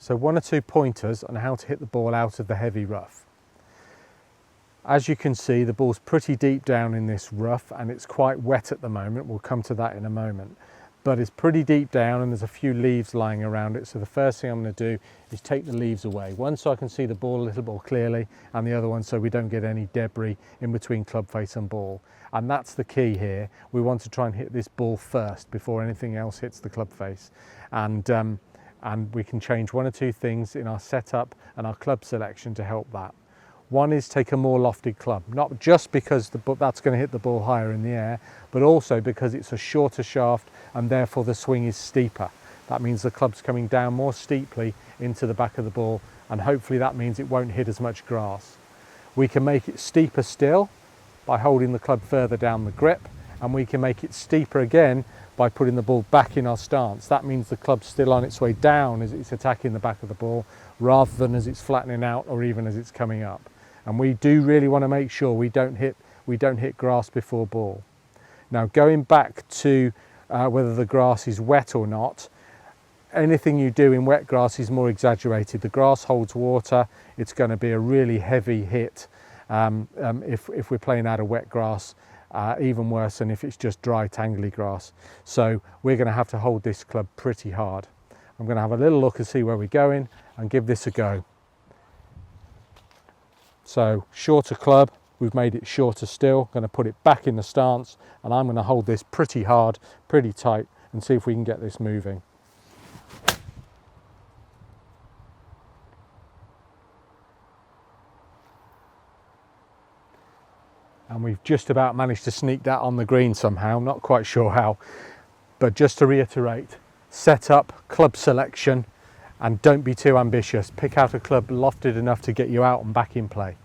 So 1 or 2 pointers on how to hit the ball out of the heavy rough. As you can see, the ball's pretty deep down in this rough and it's quite wet at the moment. We'll come to that in a moment. But it's pretty deep down and there's a few leaves lying around it. So the first thing I'm going to do is take the leaves away. One so I can see the ball a little more clearly, and the other one so we don't get any debris in between club face and ball. And that's the key here. We want to try and hit this ball first before anything else hits the club face. And we can change 1 or 2 things in our setup and our club selection to help that. One is take a more lofted club, not just because that's going to hit the ball higher in the air, but also because it's a shorter shaft and therefore the swing is steeper. That means the club's coming down more steeply into the back of the ball, and hopefully that means it won't hit as much grass. We can make it steeper still by holding the club further down the grip, and we can make it steeper again by putting the ball back in our stance. That means the club's still on its way down as it's attacking the back of the ball, rather than as it's flattening out or even as it's coming up. And we do really want to make sure we don't hit grass before ball. Now, going back to whether the grass is wet or not, anything you do in wet grass is more exaggerated. The grass holds water. It's going to be a really heavy hit if we're playing out of wet grass, even worse than if it's just dry, tangly grass. So we're going to have to hold this club pretty hard. I'm going to have a little look and see where we're going and give this a go. So shorter club, we've made it shorter still. Going to put it back in the stance, and I'm going to hold this pretty hard, pretty tight, and see if we can get this moving. And we've just about managed to sneak that on the green somehow, not quite sure how. But just to reiterate, set up, club selection, and don't be too ambitious. Pick out a club lofted enough to get you out and back in play.